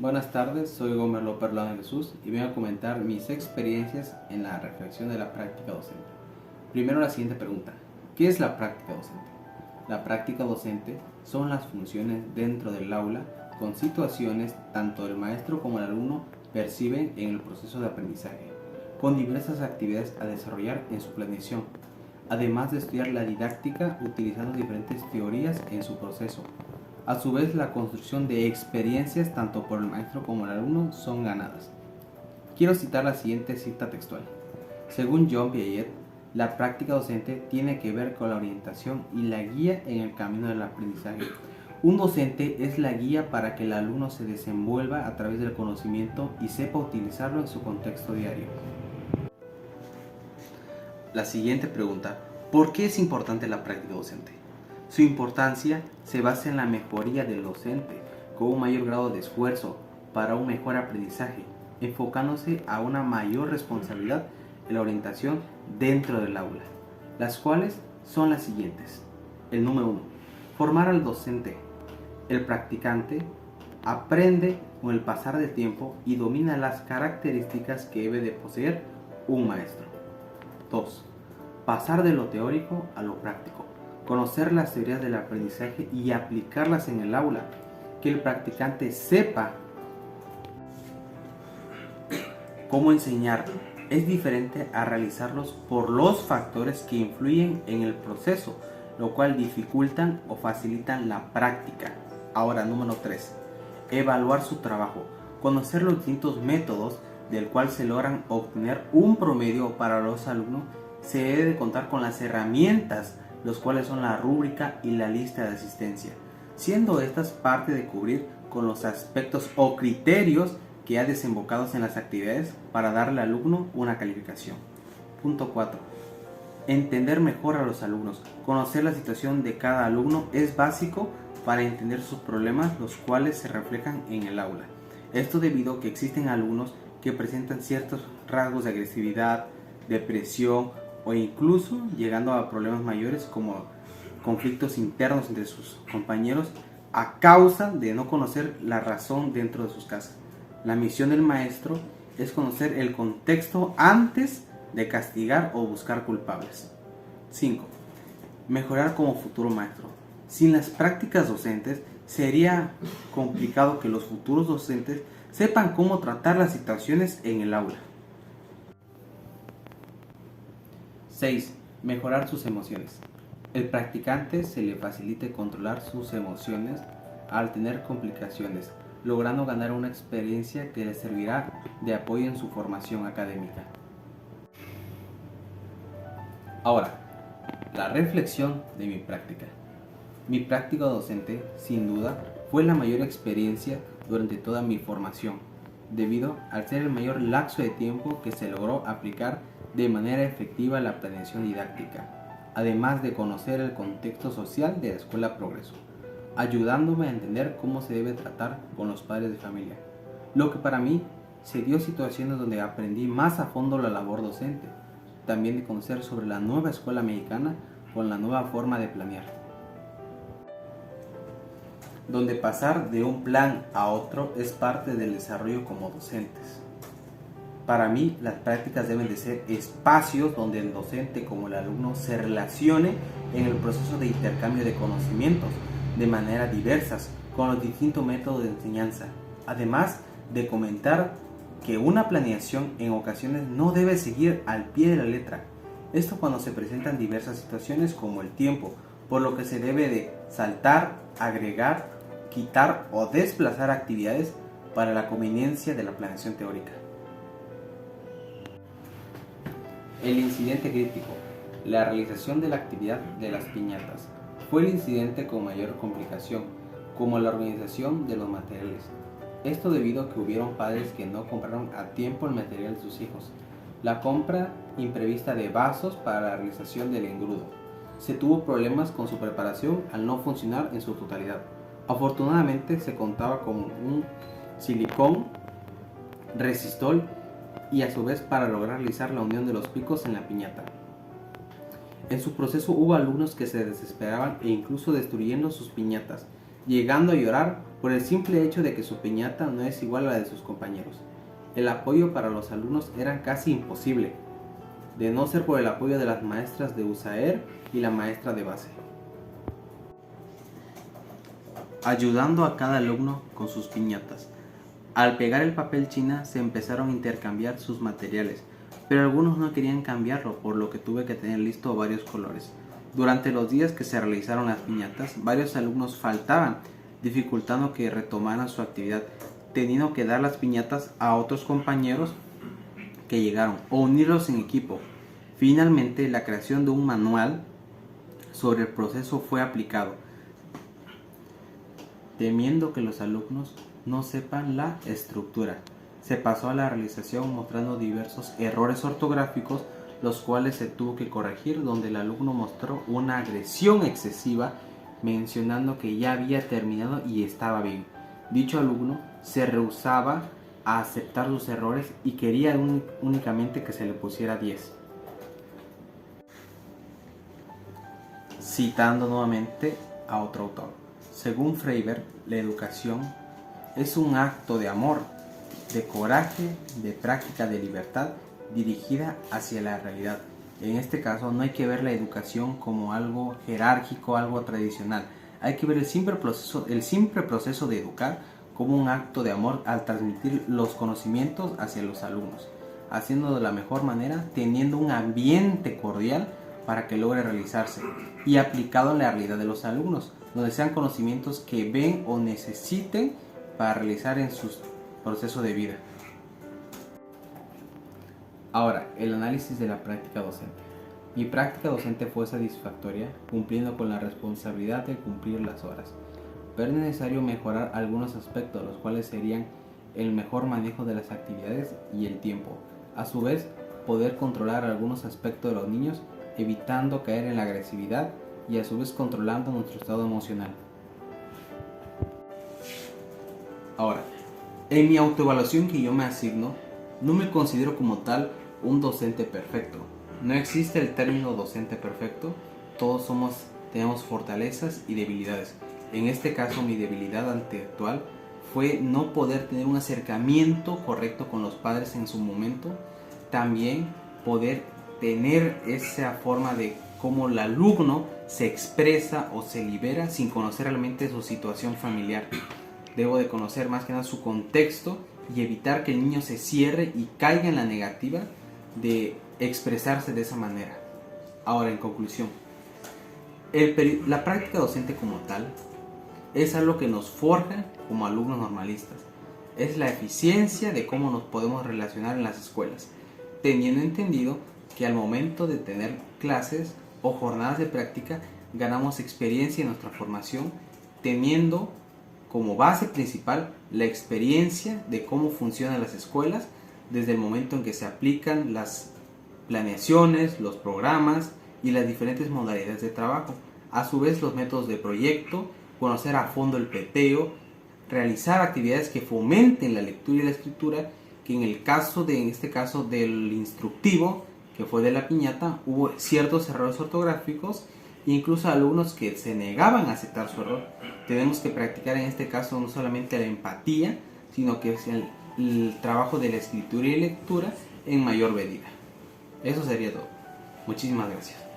Buenas tardes, soy Gómez López Lana Jesús y vengo a comentar mis experiencias en la reflexión de la práctica docente. Primero la siguiente pregunta: ¿qué es la práctica docente? La práctica docente son las funciones dentro del aula con situaciones tanto el maestro como el alumno perciben en el proceso de aprendizaje, con diversas actividades a desarrollar en su planeación, además de estudiar la didáctica utilizando diferentes teorías en su proceso. A su vez, la construcción de experiencias tanto por el maestro como el alumno son ganadas. Quiero citar la siguiente cita textual. Según John Piaget, la práctica docente tiene que ver con la orientación y la guía en el camino del aprendizaje. Un docente es la guía para que el alumno se desenvuelva a través del conocimiento y sepa utilizarlo en su contexto diario. La siguiente pregunta: ¿por qué es importante la práctica docente? Su importancia se basa en la mejoría del docente, con un mayor grado de esfuerzo para un mejor aprendizaje, enfocándose a una mayor responsabilidad en la orientación dentro del aula, las cuales son las siguientes. El número 1. Formar al docente. El practicante aprende con el pasar del tiempo y domina las características que debe de poseer un maestro. 2. Pasar de lo teórico a lo práctico. Conocer las teorías del aprendizaje y aplicarlas en el aula. Que el practicante sepa cómo enseñar es diferente a realizarlos por los factores que influyen en el proceso, lo cual dificultan o facilitan la práctica. Ahora, número 3. Evaluar su trabajo. Conocer los distintos métodos del cual se logran obtener un promedio para los alumnos. Se debe de contar con las herramientas, los cuales son la rúbrica y la lista de asistencia, siendo estas parte de cubrir con los aspectos o criterios que ya desembocados en las actividades para darle al alumno una calificación. Punto 4. Entender mejor a los alumnos. Conocer la situación de cada alumno es básico para entender sus problemas, los cuales se reflejan en el aula. Esto debido a que existen alumnos que presentan ciertos rasgos de agresividad, depresión o incluso llegando a problemas mayores como conflictos internos entre sus compañeros a causa de no conocer la razón dentro de sus casas. La misión del maestro es conocer el contexto antes de castigar o buscar culpables. 5. Mejorar como futuro maestro. Sin las prácticas docentes sería complicado que los futuros docentes sepan cómo tratar las situaciones en el aula. 6. Mejorar sus emociones. El practicante se le facilite controlar sus emociones al tener complicaciones, logrando ganar una experiencia que le servirá de apoyo en su formación académica. Ahora, la reflexión de mi práctica. Mi práctica docente, sin duda, fue la mayor experiencia durante toda mi formación, debido al ser el mayor lapso de tiempo que se logró aplicar de manera efectiva la planeación didáctica, además de conocer el contexto social de la Escuela Progreso, ayudándome a entender cómo se debe tratar con los padres de familia, lo que para mí se dio situaciones donde aprendí más a fondo la labor docente, también de conocer sobre la nueva escuela mexicana con la nueva forma de planear, donde pasar de un plan a otro es parte del desarrollo como docentes. Para mí, las prácticas deben de ser espacios donde el docente como el alumno se relacione en el proceso de intercambio de conocimientos de manera diversas con los distintos métodos de enseñanza, además de comentar que una planeación en ocasiones no debe seguir al pie de la letra. Esto cuando se presentan diversas situaciones como el tiempo, por lo que se debe de saltar, agregar, quitar o desplazar actividades para la conveniencia de la planeación teórica. El incidente crítico. La realización de la actividad de las piñatas fue el incidente con mayor complicación, como la organización de los materiales. Esto debido a que hubieron padres que no compraron a tiempo el material de sus hijos. La compra imprevista de vasos para la realización del engrudo. Se tuvo problemas con su preparación al no funcionar en su totalidad. Afortunadamente se contaba con un silicón resistol y a su vez para lograr realizar la unión de los picos en la piñata. En su proceso hubo alumnos que se desesperaban e incluso destruyendo sus piñatas, llegando a llorar por el simple hecho de que su piñata no es igual a la de sus compañeros. El apoyo para los alumnos era casi imposible, de no ser por el apoyo de las maestras de USAER y la maestra de base, ayudando a cada alumno con sus piñatas. Al pegar el papel china se empezaron a intercambiar sus materiales, pero algunos no querían cambiarlo, por lo que tuve que tener listo varios colores. Durante los días que se realizaron las piñatas, varios alumnos faltaban, dificultando que retomaran su actividad, teniendo que dar las piñatas a otros compañeros que llegaron o unirlos en equipo. Finalmente, la creación de un manual sobre el proceso fue aplicado, temiendo que los alumnos no sepan la estructura. Se pasó a la realización mostrando diversos errores ortográficos, los cuales se tuvo que corregir, donde el alumno mostró una agresión excesiva, mencionando que ya había terminado y estaba bien. Dicho alumno se rehusaba a aceptar sus errores y quería únicamente que se le pusiera 10. Citando nuevamente a otro autor. Según Freiberg, la educación es un acto de amor, de coraje, de práctica de libertad dirigida hacia la realidad. En este caso no hay que ver la educación como algo jerárquico, algo tradicional. Hay que ver el simple proceso de educar como un acto de amor al transmitir los conocimientos hacia los alumnos, haciendo de la mejor manera, teniendo un ambiente cordial para que logre realizarse y aplicado en la realidad de los alumnos, donde sean conocimientos que ven o necesiten para realizar en su proceso de vida. Ahora, el análisis de la práctica docente. Mi práctica docente fue satisfactoria, cumpliendo con la responsabilidad de cumplir las horas, pero es necesario mejorar algunos aspectos, los cuales serían el mejor manejo de las actividades y el tiempo. A su vez, poder controlar algunos aspectos de los niños, evitando caer en la agresividad y a su vez controlando nuestro estado emocional. Ahora, en mi autoevaluación que yo me asigno, no me considero como tal un docente perfecto. No existe el término docente perfecto, todos tenemos fortalezas y debilidades. En este caso, mi debilidad actual fue no poder tener un acercamiento correcto con los padres en su momento, también poder tener esa forma de cómo el alumno se expresa o se libera sin conocer realmente su situación familiar. Debo de conocer más que nada su contexto y evitar que el niño se cierre y caiga en la negativa de expresarse de esa manera. Ahora, en conclusión, la práctica docente como tal es algo que nos forja como alumnos normalistas. Es la eficiencia de cómo nos podemos relacionar en las escuelas, teniendo entendido que al momento de tener clases o jornadas de práctica ganamos experiencia en nuestra formación, teniendo como base principal la experiencia de cómo funcionan las escuelas desde el momento en que se aplican las planeaciones, los programas y las diferentes modalidades de trabajo. A su vez, los métodos de proyecto, conocer a fondo el peteo, realizar actividades que fomenten la lectura y la escritura, que en este caso del instructivo, que fue de la piñata, hubo ciertos errores ortográficos, incluso alumnos que se negaban a aceptar su error. Tenemos que practicar en este caso no solamente la empatía, sino que es el trabajo de la escritura y lectura en mayor medida. Eso sería todo. Muchísimas gracias.